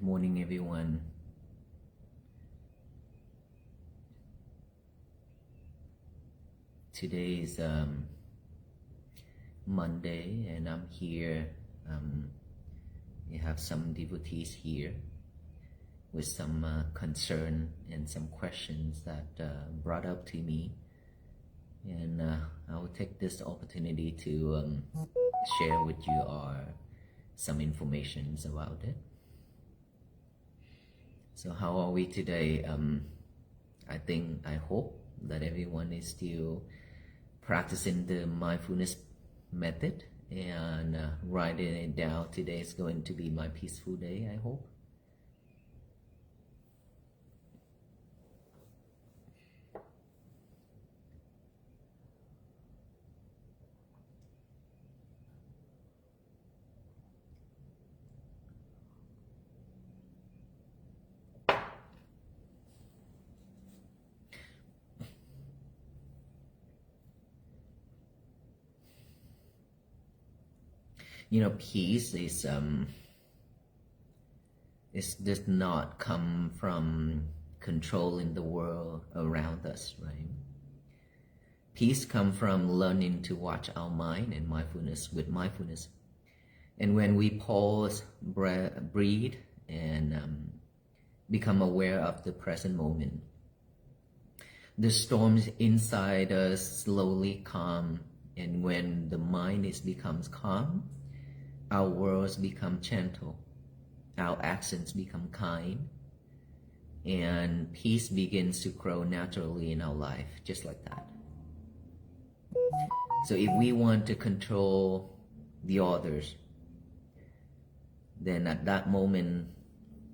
morning, everyone. Today is Monday, and I'm here. We have some devotees here with some concern and some questions that brought up to me, and I will take this opportunity to share with you some information about it. So how are we today? I hope that everyone is still practicing the mindfulness method and writing it down. Today is going to be my peaceful day, I hope. You know, peace does not come from controlling the world around us, right? Peace comes from learning to watch our mind and mindfulness with mindfulness. And when we pause, breathe, and become aware of the present moment, the storms inside us slowly calm. And when the mind becomes calm, our words become gentle, our actions become kind, and peace begins to grow naturally in our life, just like that. So if we want to control the others, then at that moment,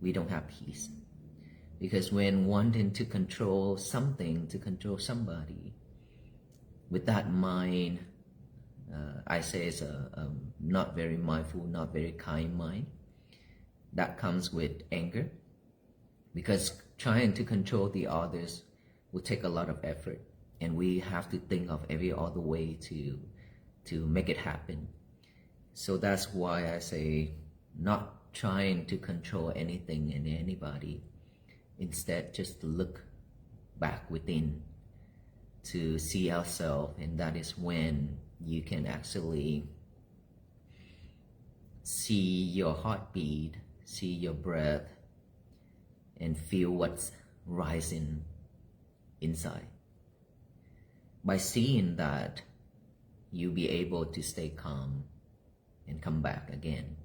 we don't have peace. Because when wanting to control something, to control somebody, with that mind, I say it's a not very mindful, not very kind mind, that comes with anger. Because trying to control the others will take a lot of effort, and we have to think of every other way to make it happen. So that's why I say not trying to control anything and anybody. Instead, just look back within to see ourselves, and that is when you can actually see your heartbeat, see your breath, and feel what's rising inside. By seeing that, you'll be able to stay calm and come back again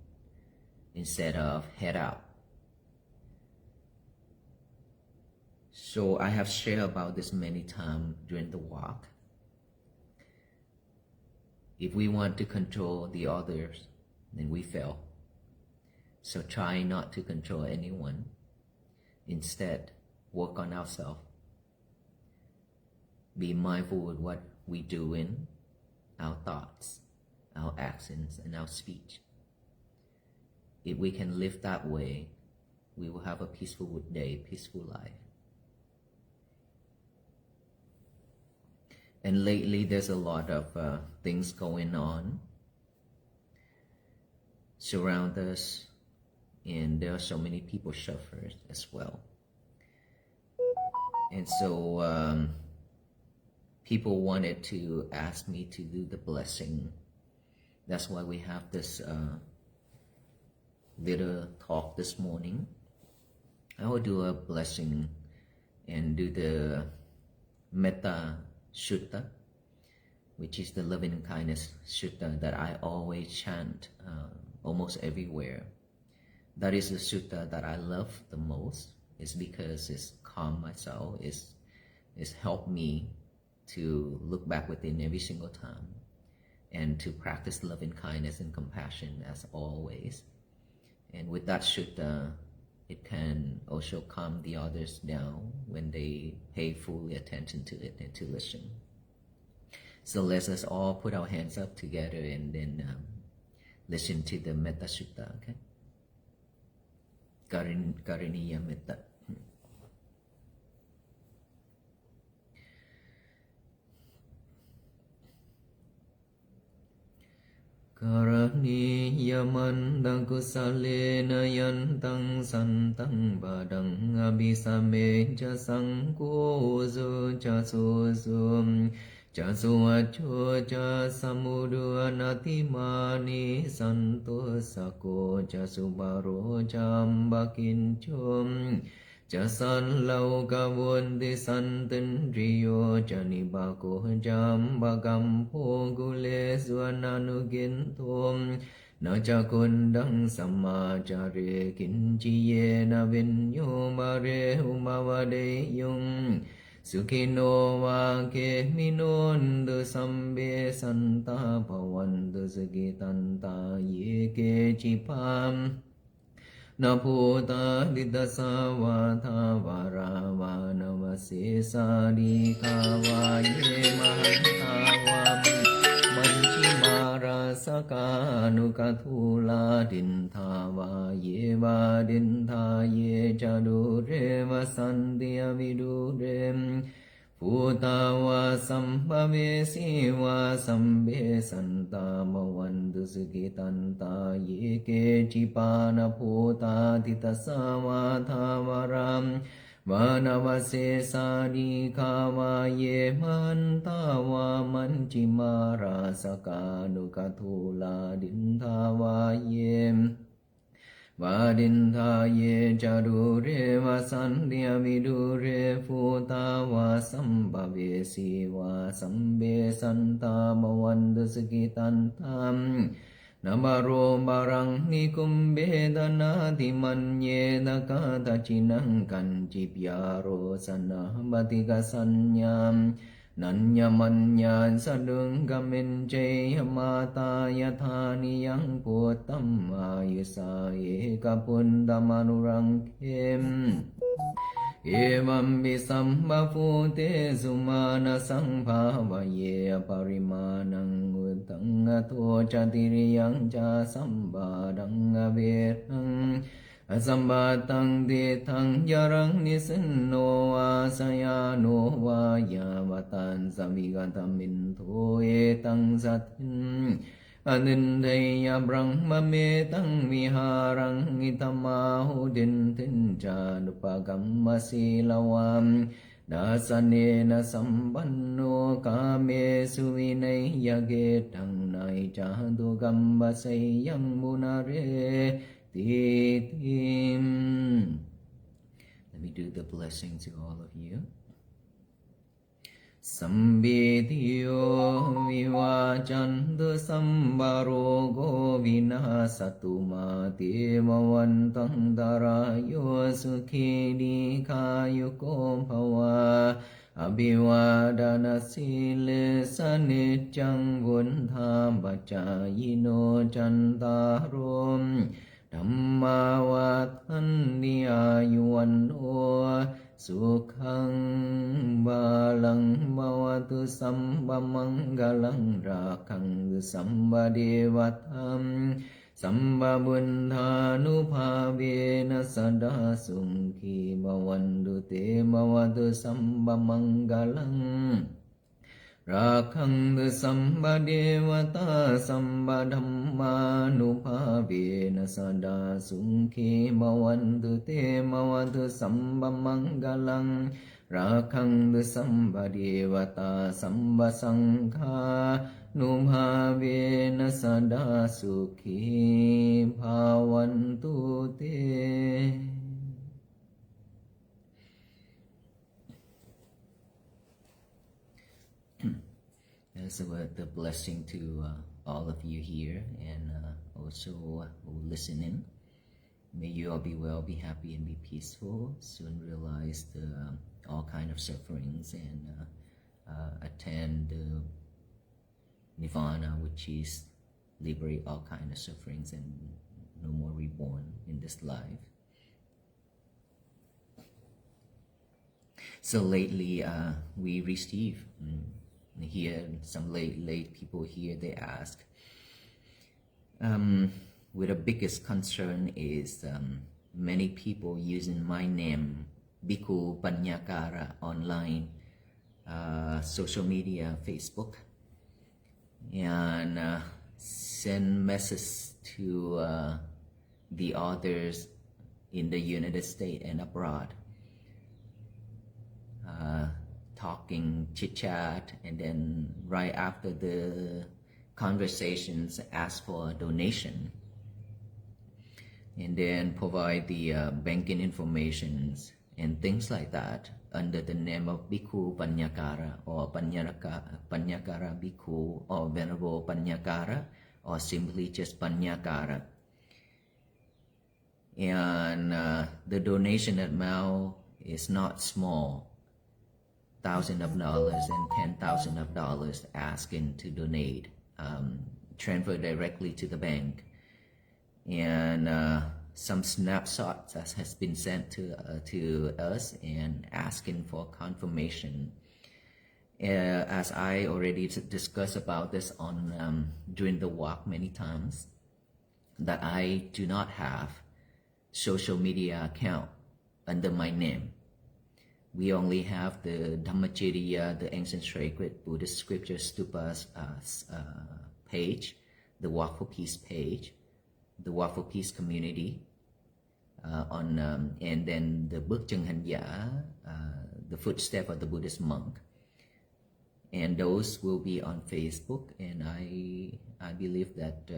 instead of head out. So I have shared about this many times during the walk. If we want to control the others, then we fail. So try not to control anyone. Instead, work on ourselves. Be mindful with what we do in our thoughts, our actions, and our speech. If we can live that way, we will have a peaceful day, peaceful life. And lately, there's a lot of things going on surround us, and there are so many people suffer as well. And so people wanted to ask me to do the blessing. That's why we have this little talk this morning. I will do a blessing and do the Meta Sutta, which is the loving kindness sutta that I always chant almost everywhere. That is the sutta that I love the most. It's because it's calmed myself, it's helped me to look back within every single time and to practice loving kindness and compassion as always. And with that sutta, it can also calm the others down when they pay full attention to it and to listen. So let us all put our hands up together and then listen to the Meta Sutta, okay? Karaniya Metta. Karaniya นิยมันตังกุสเลนะยันตังสันตังบาดังอภิสัมเมจะสังโฆสุจะสุสุจะสุวัจโชจะสมุดุอนาติมานิสันตุสะโกจะสุบาโรจัมบะกินชมจะสันเลวกะวนติสันตินริโยจะนิบาโกจัมบะกัมโพกุเลสวนานุกินโทมนาจะกุนดังสัมมาจาเรกินจิเยนะวินโยมาเรหุมาวะเดยุงสุขิโนวาเกมิโนนตุสัมเบสันตาภวันตุสกิตันตาเยเกจิปามนาโพตาดิตสาวาทาวาราวานวเสสาดีกาวาเยมหันตาวามัญชิมาราสกานุกทุลาดินทาวาเยวาดินทาเยจาดุเรวสันติอวิดุเรภูตาวาสัมภเวสีวาสัมเบสันตามวันตุสกิตันตาเยเกจิปานาภูตาทิตสาวาทาวารามวานาวเสสาดีคาวาเยมันตาวามันจิมาราสกานุกทุลาดินทาวาเยวาดินทาเยจารุเรวสันติอวิดุเรภูตาวาสัมภเวสีวาสัมเบสันตามวันตุสกิตันตัมนาบาโรบารังนิคุมเบดนาติมันเยตกาตจินังกันจิปยาโรสนะบติกสัญญามนัญญมัญญาสดุงกมินเจยมาตายธานิยังปุตตัมอายุสาเอกปุณตมานุรังเขมเอวัมปิสัมบภูเตสุมาณสังภาวะเยปริมาณังอุตังอโทจติริยังจาสัมบาดังอเวรังอสัมบาตังเดทังยรังนิสินโนวาสยาโนวายาวตันสวิกตมินโทเอตังสัตถินอนินเทยบรังมะเมตังวิหารังอิตมาหุดินทินจานุปกัมมสีลวามดาสเนนะสัมปันโนกาเมสุวินัยยเกตังไนจาตุกัมบสยังมุนาเรLet me do the blessing to all of you. Sambedhiyo vivachantu sambharogo vinasatu mate mavantang darayo sukhi dikayuko bhava Abhivadana sile sanicchang vuntha bacayino chantarom Dhamma vattani ayuvanno sukhang balang bhavatu samba mangalang rakhang samba devatam samba buddhanupavena sada sungki bhavantu te bhavatu samba mangalang Rakhang samba devata samba dhammanupavena sada sungki bhavantu te bhavantu samba mangalang Rakhang samba devata samba sangha nupavena sada sukhi bhavantu te So the blessing to all of you here and also who listen in. May you all be well, be happy, and be peaceful. Soon realize all kind of sufferings and attend nirvana, which is liberate all kind of sufferings and no more reborn in this life. So lately, we receive. Here, some late people here, they ask, with the biggest concern is many people using my name, Bhikkhu Pannakara, online, social media, Facebook, and send messages to the authors in the United States and abroad, talking, chit-chat, and then right after the conversations ask for a donation, and then provide the banking informations and things like that under the name of Bhikkhu Pannakara or Pannakara Bhikkhu or Venerable Pannakara or simply just Pannakara. And the donation amount is not small, thousands of dollars and $10,000 asking to donate, transfer directly to the bank. And some snapshots that has been sent to us and asking for confirmation. As I already discussed about this on during the walk many times, that I do not have social media account under my name. We only have the Dhammaciriya, the ancient sacred Buddhist scripture stupas page, the Walk for Peace page, the Walk for Peace community, and then the Bước Chân Hành Giả, the footstep of the Buddhist monk. And those will be on Facebook, and I believe that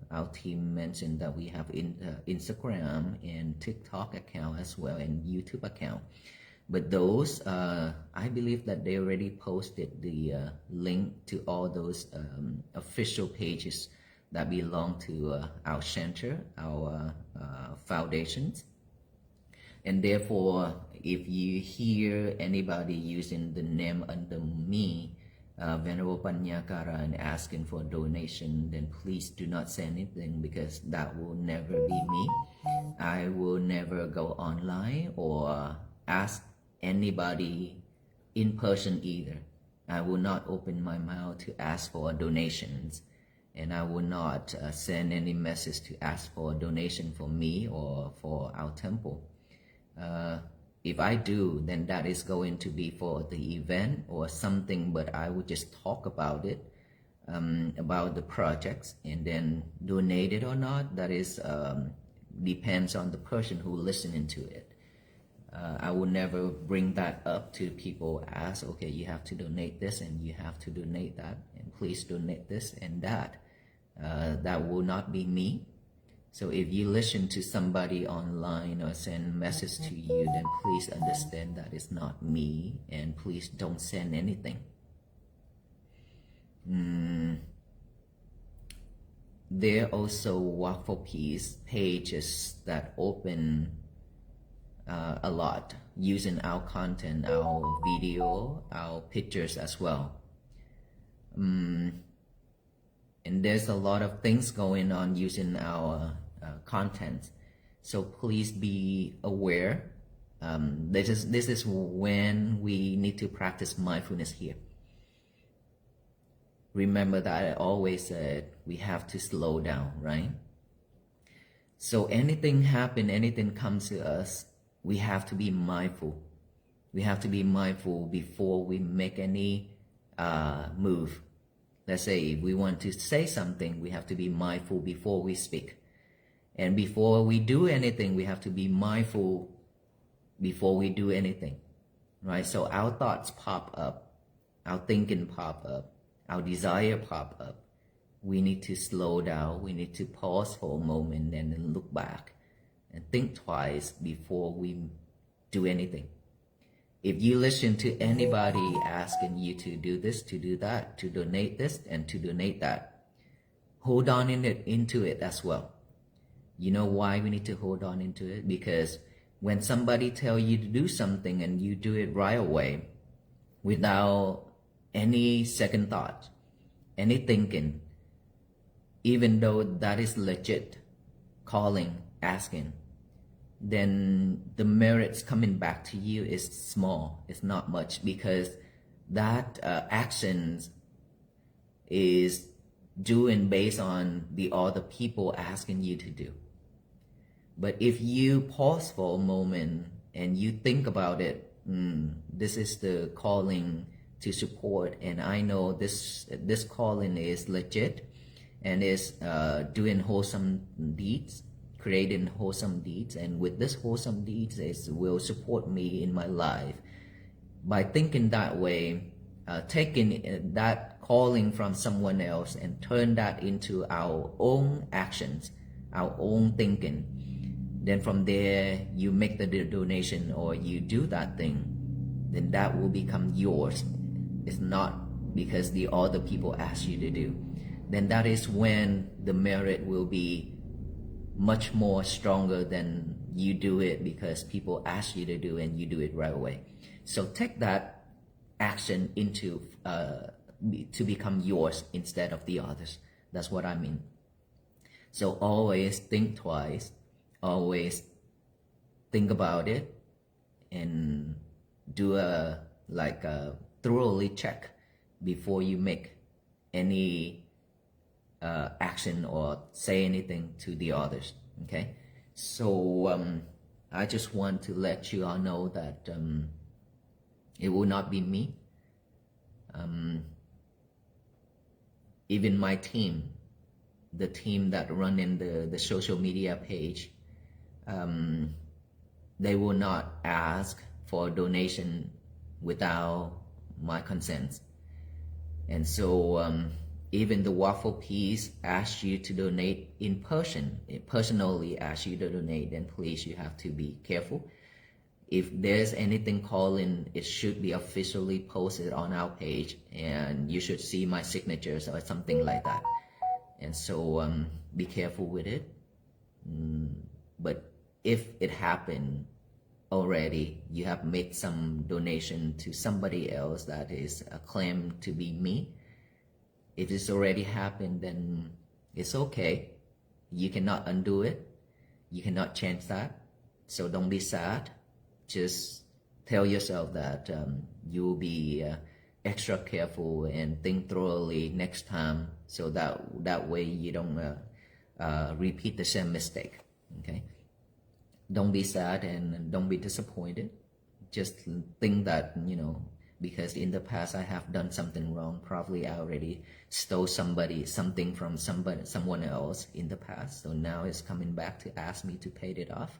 our team mentioned that we have Instagram and TikTok account as well, and YouTube account. But those, I believe that they already posted the link to all those official pages that belong to our center, our foundations. And therefore, if you hear anybody using the name under me, Venerable Pannakara, and asking for a donation, then please do not say anything, because that will never be me. I will never go online or ask anybody in person either. I will not open my mouth to ask for donations, and I will not send any message to ask for a donation for me or for our temple. If I do, then that is going to be for the event or something, but I would just talk about it, about the projects, and then donate it or not, that is depends on the person who listening to it. I will never bring that up to people, ask, okay, you have to donate this and you have to donate that, and please donate this and that. That will not be me. So if you listen to somebody online or send message to you, then please understand that it's not me, and please don't send anything. There are also Walk for Peace pages that open a lot using our content, our video, our pictures as well. And there's a lot of things going on using our content, so please be aware. This is when we need to practice mindfulness here. Remember that I always said we have to slow down, right? So anything happen, anything comes to us, we have to be mindful. We have to be mindful before we make any move. Let's say if we want to say something, we have to be mindful before we speak. And before we do anything, we have to be mindful before we do anything, right? So our thoughts pop up, our thinking pop up, our desire pop up. We need to slow down. We need to pause for a moment and then look back and think twice before we do anything. If you listen to anybody asking you to do this, to do that, to donate this and to donate that, hold on into it as well. You know why we need to hold on into it? Because when somebody tells you to do something and you do it right away without any second thought, any thinking, even though that is legit, calling, asking, then the merits coming back to you is small. It's not much, because that actions is doing based on the other people asking you to do. But if you pause for a moment and you think about it, this is the calling to support, and I know this calling is legit, and is doing wholesome deeds, creating wholesome deeds, and with this wholesome deeds is will support me in my life. By thinking that way, taking that calling from someone else and turn that into our own actions, our own thinking, then from there you make the donation or you do that thing, then that will become yours. It's not because the other people ask you to do. Then that is when the merit will be much more stronger than you do it because people ask you to do and you do it right away. So take that action into to become yours instead of the others. That's what I mean. So always think twice, always think about it, and do a thoroughly check before you make any action or say anything to the others. Okay, so I just want to let you all know that it will not be me. Even my team, the team that run in the social media page, they will not ask for a donation without my consent. And so even the waffle piece asks you to donate in person, it personally asks you to donate, then please, you have to be careful. If there's anything calling, it should be officially posted on our page, and you should see my signatures or something like that. And so be careful with it. But if it happened already, you have made some donation to somebody else that is claimed to be me. If it's already happened, then it's okay. You cannot undo it. You cannot change that. So don't be sad. Just tell yourself that you'll be extra careful and think thoroughly next time, so that way you don't repeat the same mistake. Okay? Don't be sad and don't be disappointed. Just think that, because in the past I have done something wrong. Probably I already stole something from someone else in the past. So now it's coming back to ask me to pay it off.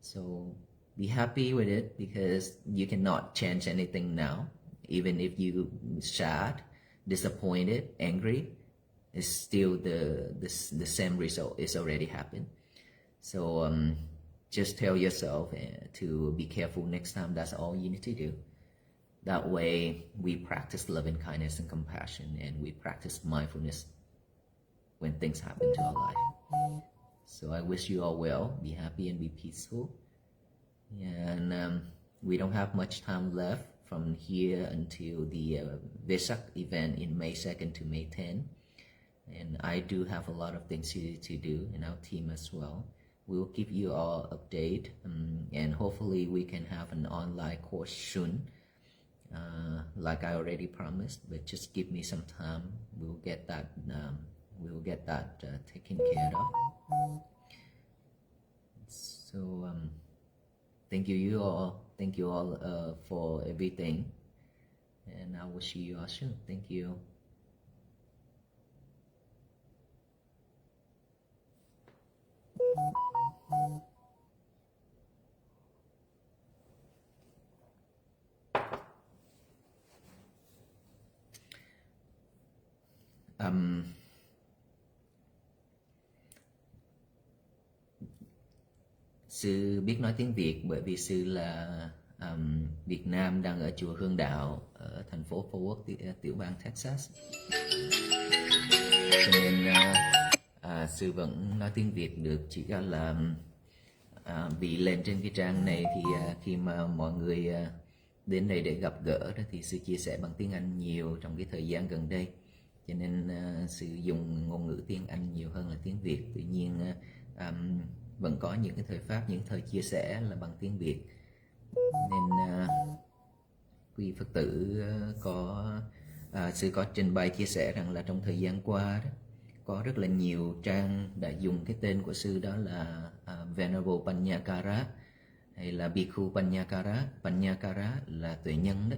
So be happy with it, because you cannot change anything now. Even if you sad, disappointed, angry, it's still the same result. It's already happened. So just tell yourself to be careful next time. That's all you need to do. That way we practice loving kindness and compassion, and we practice mindfulness when things happen to our life. So I wish you all well, be happy and be peaceful. And we don't have much time left from here until the Vesak event in May 2nd to May 10th. And I do have a lot of things to do in our team as well. We'll give you all update, and hopefully we can have an online course soon, like I already promised. But just give me some time. We'll get that taken care of. So thank you all. Thank you all for everything, and I will see you all soon. Thank you. Sư biết nói tiếng Việt bởi vì sư là Việt Nam, đang ở chùa Hương Đạo ở thành phố Fort Worth, tiểu bang Texas. Cho nên sư vẫn nói tiếng Việt được, chỉ là vì lên trên cái trang này thì khi mà mọi người đến đây để gặp gỡ đó, thì sư chia sẻ bằng tiếng Anh nhiều trong cái thời gian gần đây, cho nên sư dùng ngôn ngữ tiếng Anh nhiều hơn là tiếng Việt. Tuy nhiên vẫn có những cái thời pháp, những thời chia sẻ là bằng tiếng Việt. Nên quý Phật tử sư có trình bày chia sẻ rằng là trong thời gian qua đó, có rất là nhiều trang đã dùng cái tên của sư, đó là Venerable Pannakara hay là Bhikkhu Pannakara. Pannakara là tuệ nhân đó.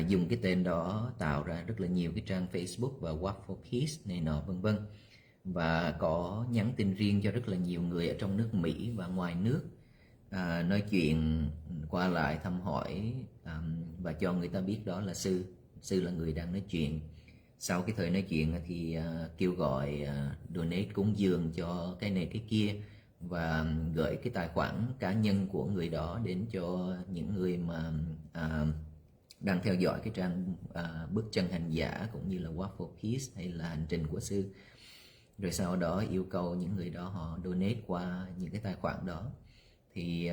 dùng cái tên đó tạo ra rất là nhiều cái trang Facebook và Walk for Peace này nọ vân vân, và có nhắn tin riêng cho rất là nhiều người ở trong nước Mỹ và ngoài nước, nói chuyện qua lại thăm hỏi, và cho người ta biết đó là sư là người đang nói chuyện. Sau cái thời nói chuyện thì kêu gọi donate, cúng dường cho cái này cái kia, và gửi cái tài khoản cá nhân của người đó đến cho những người mà đang theo dõi cái trang bước chân hành giả cũng như là Walk for Peace hay là hành trình của sư. Rồi sau đó yêu cầu những người đó họ donate qua những cái tài khoản đó. Thì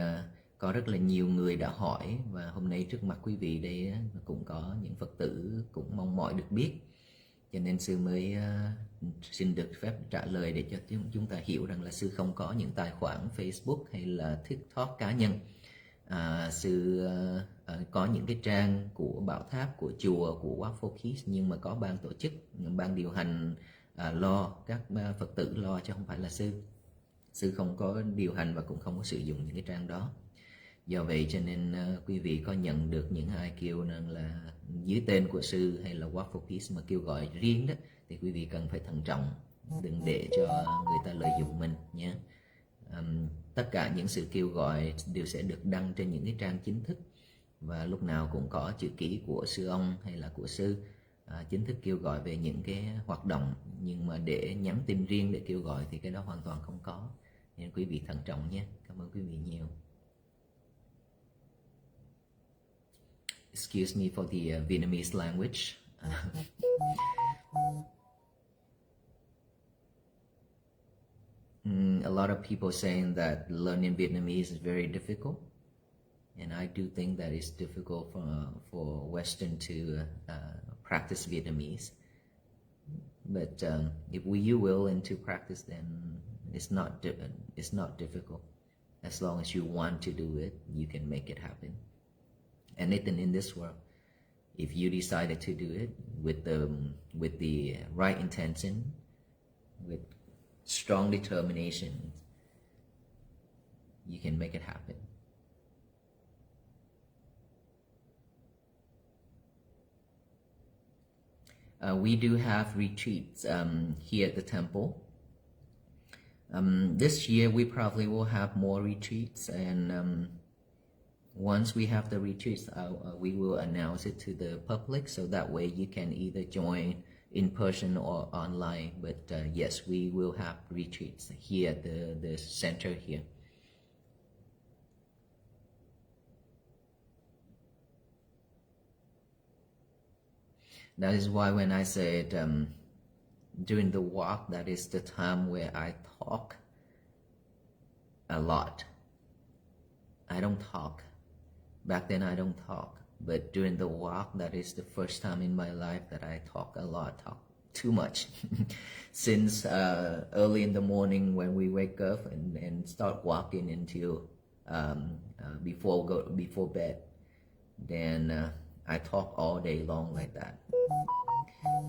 có rất là nhiều người đã hỏi, và hôm nay trước mặt quý vị đây cũng có những Phật tử cũng mong mỏi được biết, cho nên sư mới xin được phép trả lời để cho chúng ta hiểu rằng là sư không có những tài khoản Facebook hay là TikTok cá nhân. Sư có những cái trang của bảo tháp, của chùa, của Walk for Peace, nhưng mà có ban tổ chức, ban điều hành lo, các Phật tử lo, chứ không phải là sư. Sư không có điều hành và cũng không có sử dụng những cái trang đó. Do vậy cho nên quý vị có nhận được những ai kêu rằng là dưới tên của sư hay là Walk for Peace mà kêu gọi riêng đó, thì quý vị cần phải thận trọng, đừng để cho người ta lợi dụng mình nhé. Tất cả những sự kêu gọi đều sẽ được đăng trên những cái trang chính thức, và lúc nào cũng có chữ ký của sư ông hay là của sư chính thức kêu gọi về những cái hoạt động. Nhưng mà để nhắn tin riêng để kêu gọi thì cái đó hoàn toàn không có, nên quý vị thận trọng nhé. Cảm ơn quý vị nhiều. Excuse me for the Vietnamese language. A lot of people saying that learning Vietnamese is very difficult, and I do think that it's difficult for Western to practice Vietnamese. But if you willing to practice, then it's not difficult. As long as you want to do it, you can make it happen. Anything in this world, if you decided to do it with the right intention, with strong determination, you can make it happen. We do have retreats here at the temple. This year we probably will have more retreats, and once we have the retreats, we will announce it to the public, so that way you can either join in person or online. But yes, we will have retreats here at the center here. That is why when I said during the walk, that is the time where I talk a lot. I don't talk. Back then I don't talk, but during the walk, that is the first time in my life that I talk a lot, talk too much. Since early in the morning when we wake up and start walking until before bed, then I talk all day long like that.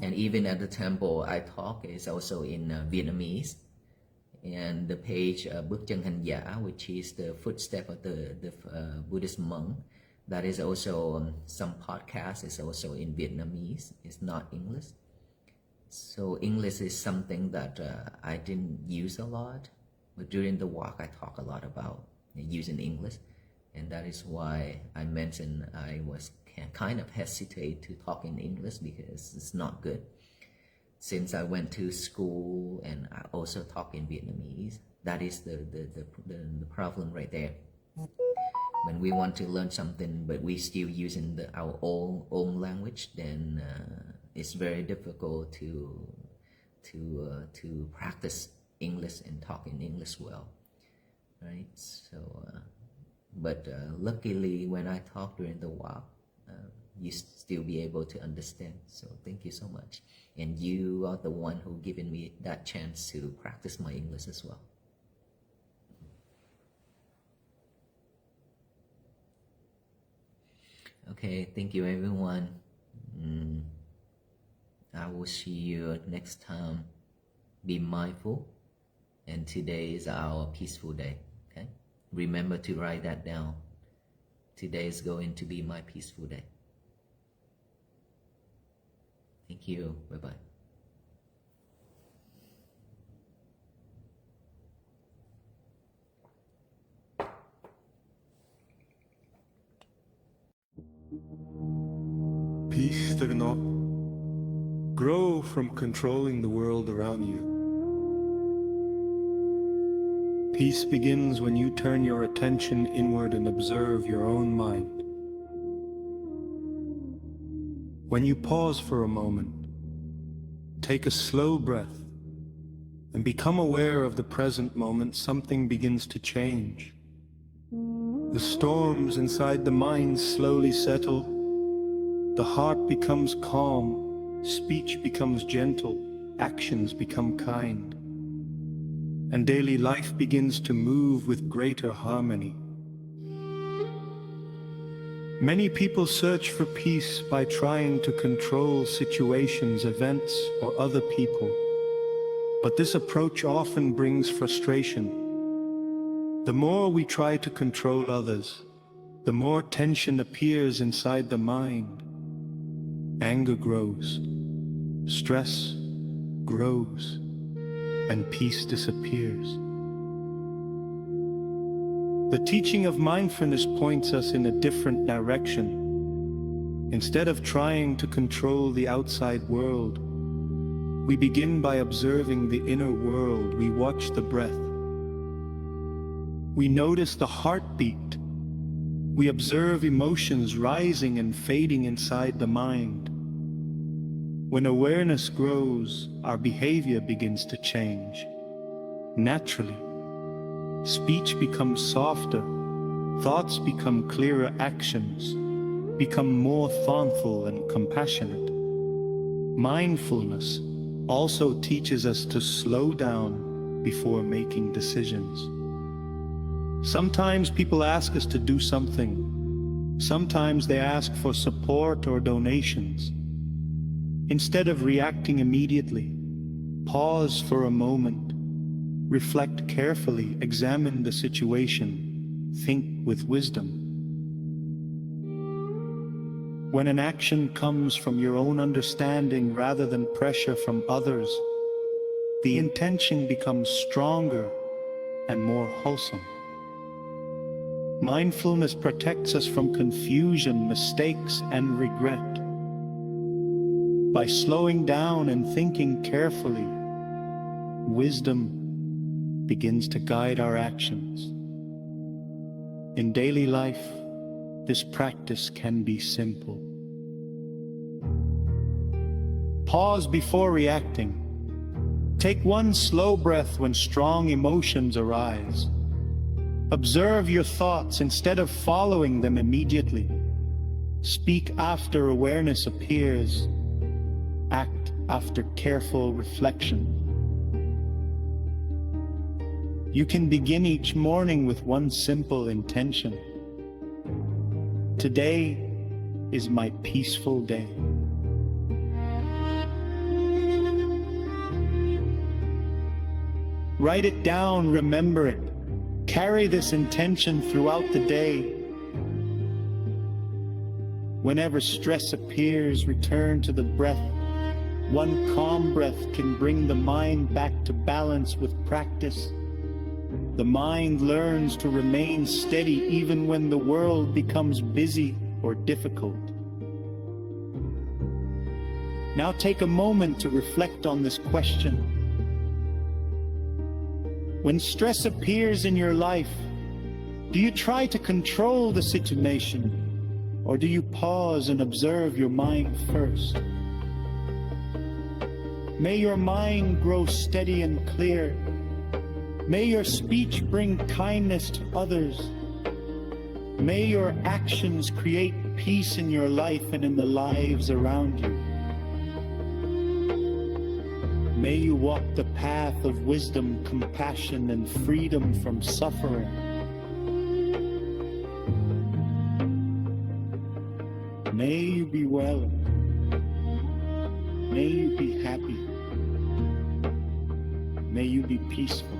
And even at the temple, I talk is also in Vietnamese. And the page Bước chân hành giả, which is the footstep of the Buddhist monk, that is also some podcast is also in Vietnamese. It's not English. So English is something that I didn't use a lot, but during the walk I talk a lot about using English, and that is why I mentioned I was kind of hesitate to talk in English because it's not good. Since I went to school and I also talk in Vietnamese, that is the problem right there. When we want to learn something but we still using our own language, then it's very difficult to practice English and talk in English well, right? So, but luckily when I talk during the walk, you still be able to understand. So thank you so much. And you are the one who given me that chance to practice my English as well. Okay, thank you everyone. I will see you next time. Be mindful. And today is our peaceful day. Okay? Remember to write that down. Today is going to be my peaceful day. Thank you. Bye-bye. Peace does not grow from controlling the world around you. Peace begins when you turn your attention inward and observe your own mind. When you pause for a moment, take a slow breath, and become aware of the present moment, something begins to change. The storms inside the mind slowly settle. The heart becomes calm, speech becomes gentle, actions become kind, and daily life begins to move with greater harmony. Many people search for peace by trying to control situations, events, or other people, but this approach often brings frustration. The more we try to control others, the more tension appears inside the mind. Anger grows, stress grows, and peace disappears. The teaching of mindfulness points us in a different direction. Instead of trying to control the outside world, we begin by observing the inner world. We watch the breath. We notice the heartbeat. We observe emotions rising and fading inside the mind. When awareness grows, our behavior begins to change. Naturally, speech becomes softer, thoughts become clearer, actions become more thoughtful and compassionate. Mindfulness also teaches us to slow down before making decisions. Sometimes people ask us to do something. Sometimes they ask for support or donations. Instead of reacting immediately, pause for a moment, reflect carefully, examine the situation, think with wisdom. When an action comes from your own understanding rather than pressure from others, the intention becomes stronger and more wholesome. Mindfulness protects us from confusion, mistakes, and regret. By slowing down and thinking carefully, wisdom begins to guide our actions. In daily life, this practice can be simple. Pause before reacting. Take one slow breath when strong emotions arise. Observe your thoughts instead of following them immediately. Speak after awareness appears. Act after careful reflection. You can begin each morning with one simple intention. Today is my peaceful day. Write it down, remember it. Carry this intention throughout the day. Whenever stress appears, return to the breath. One calm breath can bring the mind back to balance. With practice, the mind learns to remain steady even when the world becomes busy or difficult. Now take a moment to reflect on this question. When stress appears in your life, do you try to control the situation, or do you pause and observe your mind first? May your mind grow steady and clear. May your speech bring kindness to others. May your actions create peace in your life and in the lives around you. May you walk the path of wisdom, compassion, and freedom from suffering. May you be well. May you be happy. May you be peaceful.